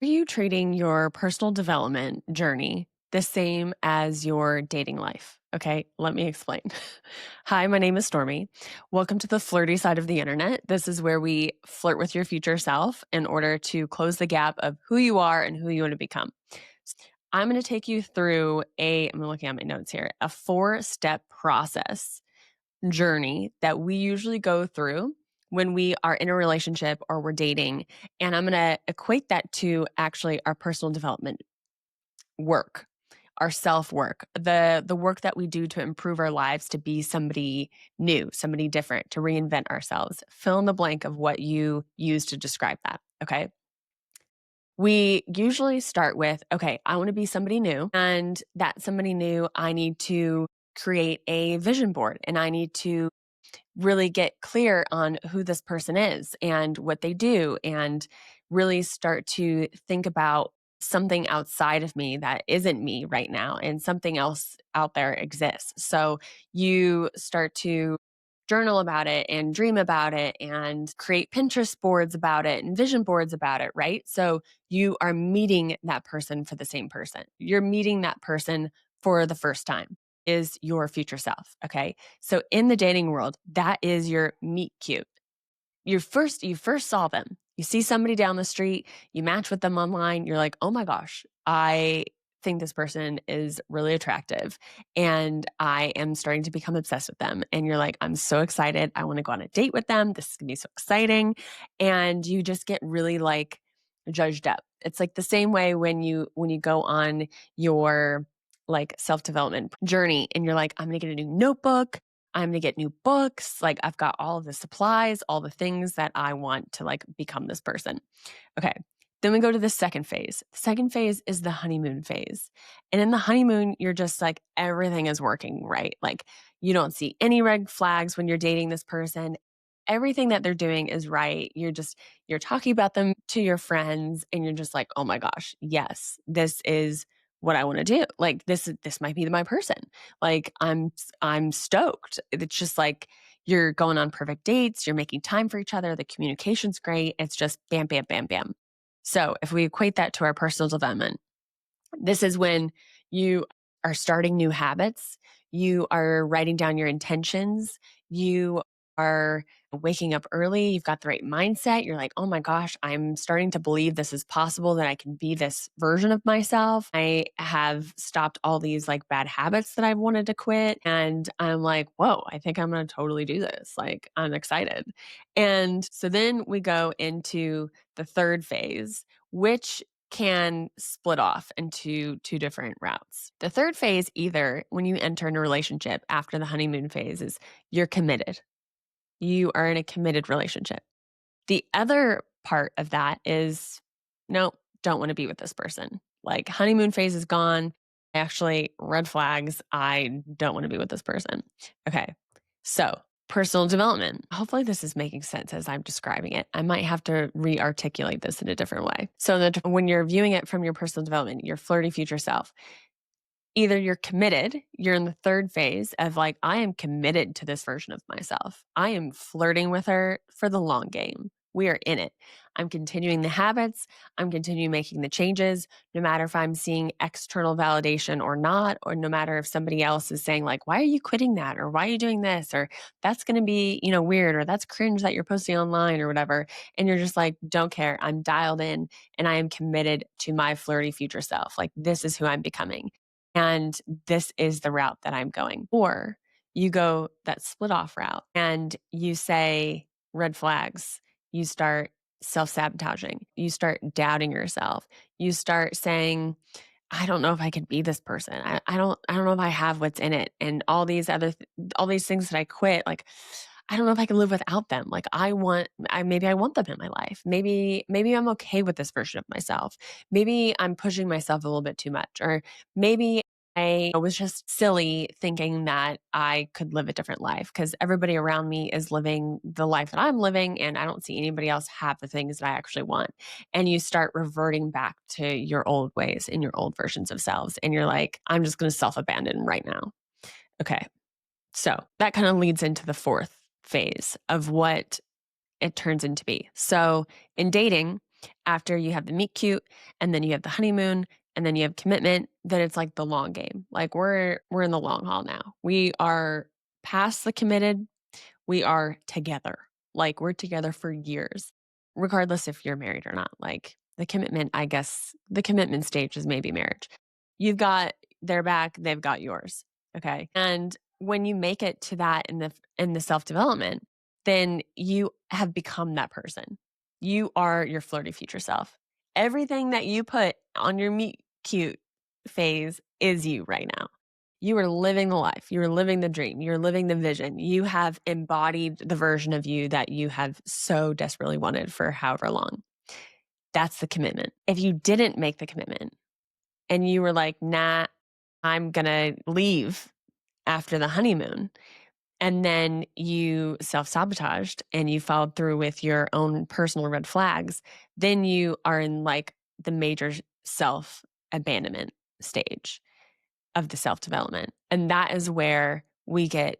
Are you treating your personal development journey the same as your dating life? Okay, let me explain. Hi, my name is Stormy. Welcome to the flirty side of the internet. This is where we flirt with your future self in order to close the gap of who you are and who you want to become. I'm going to take you through I'm looking at my notes here, a 4-step process journey that we usually go through when we are in a relationship or we're dating. And I'm going to equate that to actually our personal development work, our self work, the work that we do to improve our lives, to be somebody new, somebody different, to reinvent ourselves. Fill in the blank of what you use to describe that. Okay. We usually start with, okay, I want to be somebody new. And that somebody new, I need to create a vision board and I need to really get clear on who this person is and what they do and really start to think about something outside of me that isn't me right now and something else out there exists. So you start to journal about it and dream about it and create Pinterest boards about it and vision boards about it, right? So you are meeting that person for the same person. You're meeting that person for the first time is your future self. Okay. So in the dating world, that is your meet cute. You first saw them. You see somebody down the street, you match with them online, you're like, "Oh my gosh, I think this person is really attractive and I am starting to become obsessed with them." And you're like, "I'm so excited. I want to go on a date with them. This is going to be so exciting." And you just get really like judged up. It's like the same way when you go on your like self-development journey and you're like, "I'm going to get a new notebook. I'm going to get new books. Like I've got all of the supplies, all the things that I want to like become this person." Okay. Then we go to the second phase. The second phase is the honeymoon phase. And in the honeymoon, you're just like everything is working right. Like you don't see any red flags when you're dating this person. Everything that they're doing is right. You're talking about them to your friends and you're just like, "Oh my gosh, yes, this is what I want to do. Like this might be my person." Like I'm stoked. It's just like you're going on perfect dates, you're making time for each other, the communication's great. It's just bam, bam, bam, bam. So if we equate that to our personal development, this is when you are starting new habits, you are writing down your intentions, you are waking up early, you've got the right mindset. You're like, "Oh my gosh, I'm starting to believe this is possible, that I can be this version of myself. I have stopped all these like bad habits that I've wanted to quit." And I'm like, "Whoa, I think I'm going to totally do this." Like, I'm excited. And so then we go into the third phase, which can split off into two different routes. The third phase, either when you enter in a relationship after the honeymoon phase, is you're committed. You are in a committed relationship. The other part of that is, nope, don't want to be with this person. Like honeymoon phase is gone. Actually, red flags. I don't want to be with this person. Okay. So, personal development. Hopefully, this is making sense as I'm describing it. I might have to re articulate this in a different way. So, that when you're viewing it from your personal development, your flirty future self, either you're committed, you're in the third phase of like, I am committed to this version of myself. I am flirting with her for the long game. We are in it. I'm continuing the habits. I'm continuing making the changes, no matter if I'm seeing external validation or not, or no matter if somebody else is saying, like, "Why are you quitting that?" Or "Why are you doing this?" Or "That's going to be, weird," or "That's cringe that you're posting online," or whatever. And you're just like, don't care. I'm dialed in and I am committed to my flirty future self. Like, this is who I'm becoming. And this is the route that I'm going. Or you go that split off route and you say red flags. You start self-sabotaging. You start doubting yourself. You start saying, "I don't know if I could be this person. I don't know if I have what's in it." And all these things that I quit, like, I don't know if I can live without them. Like maybe I want them in my life. Maybe I'm okay with this version of myself. Maybe I'm pushing myself a little bit too much, or maybe I was just silly thinking that I could live a different life because everybody around me is living the life that I'm living and I don't see anybody else have the things that I actually want. And you start reverting back to your old ways and your old versions of selves. And you're like, "I'm just going to self-abandon right now." Okay. So that kind of leads into the fourth phase of what it turns into be. So in dating, After you have the meet cute, and then you have the honeymoon, and then you have commitment, then it's like the long game. Like we're in the long haul now. We are past the committed, we are together. Like we're together for years, regardless if you're married or not. Like the commitment, I guess the commitment stage is maybe marriage. You've got their back, they've got yours. Okay. And when you make it to that in the self-development, then you have become that person. You are your flirty future self. Everything that you put on your meet cute phase is you right now. You are living the life. You're living the dream. You're living the vision. You have embodied the version of you that you have so desperately wanted for however long. That's the commitment. If you didn't make the commitment and you were like, nah, I'm going to leave after the honeymoon, and then you self sabotaged and you followed through with your own personal red flags, then you are in like the major self abandonment stage of the self development. And that is where we get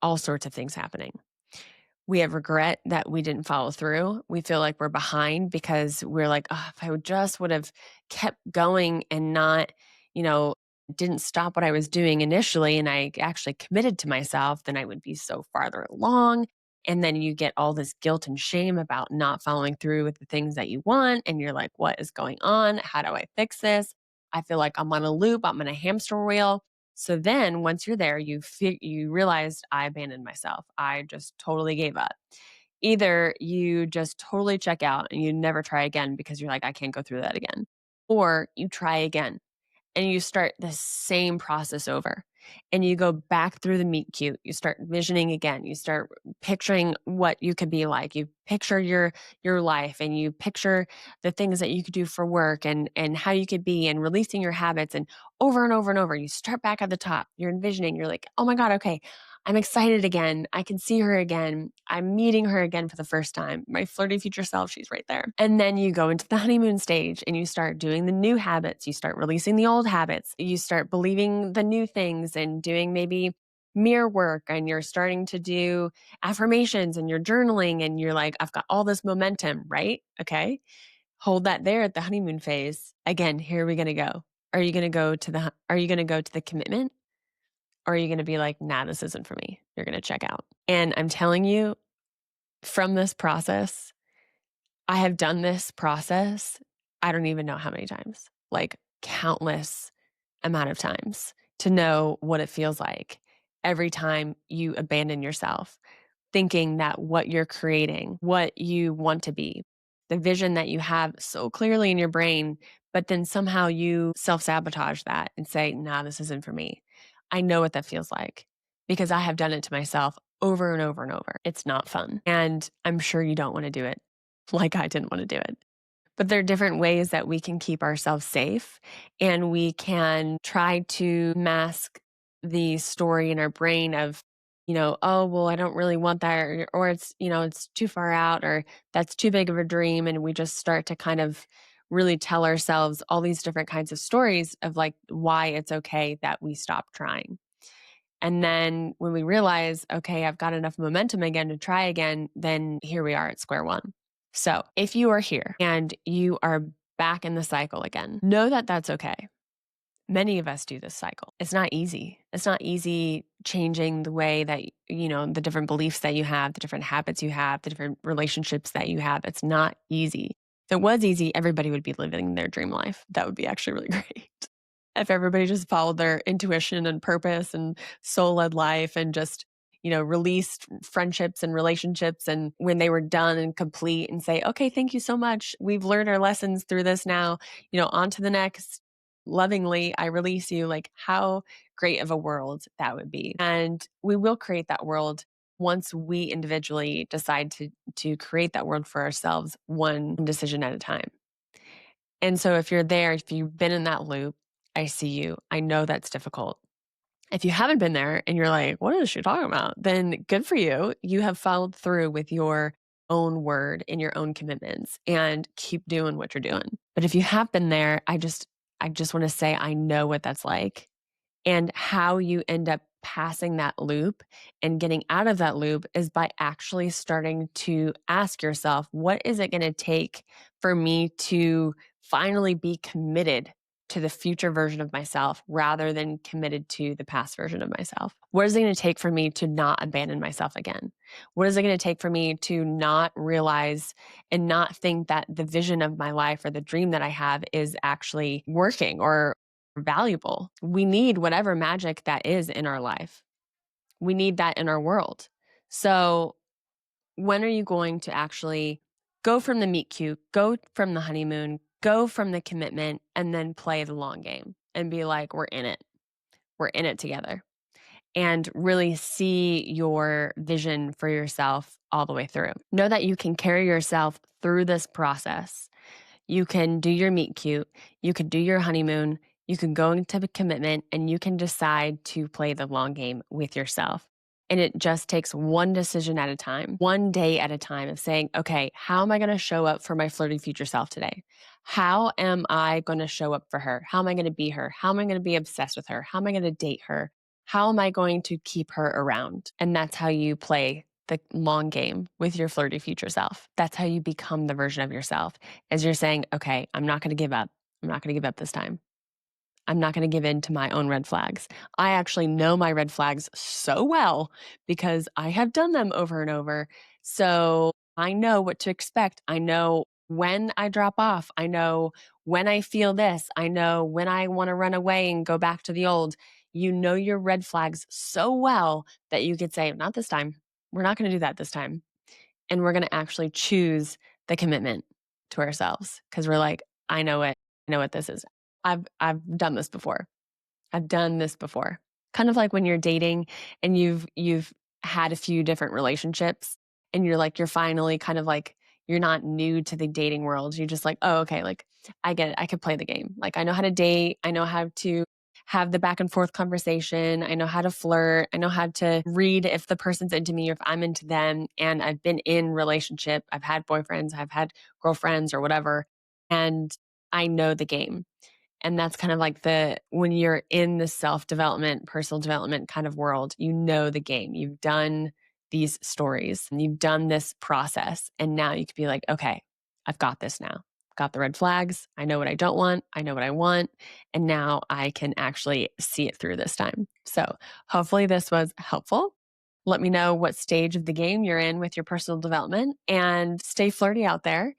all sorts of things happening. We have regret that we didn't follow through. We feel like we're behind because we're like, oh, if I would have kept going and not, you know, didn't stop what I was doing initially and I actually committed to myself, then I would be so farther along. And then you get all this guilt and shame about not following through with the things that you want. And you're like, what is going on? How do I fix this? I feel like I'm on a loop, I'm on a hamster wheel. So then once you're there, you realized I abandoned myself. I just totally gave up. Either you just totally check out and you never try again because you're like, I can't go through that again. Or you try again and you start the same process over and you go back through the meet cute. You start visioning again. You start picturing what you could be like. You picture your life and you picture the things that you could do for work and how you could be and releasing your habits and over and over and over. You start back at the top. You're envisioning, you're like, oh my God, okay, I'm excited again. I can see her again. I'm meeting her again for the first time. My flirty future self, she's right there. And then you go into the honeymoon stage and you start doing the new habits. You start releasing the old habits. You start believing the new things and doing maybe mirror work and you're starting to do affirmations and you're journaling and you're like, I've got all this momentum, right? Okay. Hold that there at the honeymoon phase. Again, here are we going to go. Are you going to go to the commitment? Or are you going to be like, nah, this isn't for me? You're going to check out. And I'm telling you, from this process, I have done this process, I don't even know how many times, like countless amount of times to know what it feels like every time you abandon yourself, thinking that what you're creating, what you want to be, the vision that you have so clearly in your brain, but then somehow you self sabotage that and say, nah, this isn't for me. I know what that feels like because I have done it to myself over and over and over. It's not fun. And I'm sure you don't want to do it like I didn't want to do it. But there are different ways that we can keep ourselves safe and we can try to mask the story in our brain of, oh, well, I don't really want that, or it's, it's too far out, or that's too big of a dream. And we just start to kind of really tell ourselves all these different kinds of stories of like why it's okay that we stop trying. And then when we realize, okay, I've got enough momentum again to try again, then here we are at square one. So if you are here and you are back in the cycle again, know that that's okay. Many of us do this cycle. It's not easy. It's not easy changing the way that, the different beliefs that you have, the different habits you have, the different relationships that you have. It's not easy. If it was easy, everybody would be living their dream life. That would be actually really great. If everybody just followed their intuition and purpose and soul led life and just, released friendships and relationships. And when they were done and complete and say, okay, thank you so much. We've learned our lessons through this now, on to the next. Lovingly, I release you. Like, how great of a world that would be. And we will create that world once we individually decide to create that world for ourselves, one decision at a time. And so if you're there, if you've been in that loop, I see you. I know that's difficult. If you haven't been there and you're like, what is she talking about? Then good for you. You have followed through with your own word and your own commitments and keep doing what you're doing. But if you have been there, I just want to say I know what that's like and how you end up passing that loop and getting out of that loop is by actually starting to ask yourself, what is it going to take for me to finally be committed to the future version of myself rather than committed to the past version of myself? What is it going to take for me to not abandon myself again? What is it going to take for me to not realize and not think that the vision of my life or the dream that I have is actually working or valuable? We need whatever magic that is in our life. We need that in our world. So, when are you going to actually go from the meet cute, go from the honeymoon, go from the commitment, and then play the long game and be like, we're in it. We're in it together. And really see your vision for yourself all the way through. Know that you can carry yourself through this process. You can do your meet cute, you could do your honeymoon, you can go into the commitment, and you can decide to play the long game with yourself. And it just takes one decision at a time, one day at a time of saying, okay, how am I going to show up for my flirty future self today? How am I going to show up for her? How am I going to be her? How am I going to be obsessed with her? How am I going to date her? How am I going to keep her around? And that's how you play the long game with your flirty future self. That's how you become the version of yourself, as you're saying, okay, I'm not going to give up. I'm not going to give up this time. I'm not going to give in to my own red flags. I actually know my red flags so well because I have done them over and over. So I know what to expect. I know when I drop off. I know when I feel this. I know when I want to run away and go back to the old. You know your red flags so well that you could say, not this time. We're not going to do that this time. And we're going to actually choose the commitment to ourselves because we're like, I know it. I know what this is. I've done this before. I've done this before. Kind of like when you're dating and you've had a few different relationships and you're finally kind of like you're not new to the dating world. You're just like, "Oh, okay, like I get it. I could play the game. Like I know how to date. I know how to have the back and forth conversation. I know how to flirt. I know how to read if the person's into me or if I'm into them. And I've been in relationship. I've had boyfriends, I've had girlfriends or whatever. And I know the game. And that's kind of like when you're in the self-development, personal development kind of world, you know the game. You've done these stories and you've done this process. And now you could be like, okay, I've got this now. Got the red flags. I know what I don't want. I know what I want. And now I can actually see it through this time. So hopefully this was helpful. Let me know what stage of the game you're in with your personal development and stay flirty out there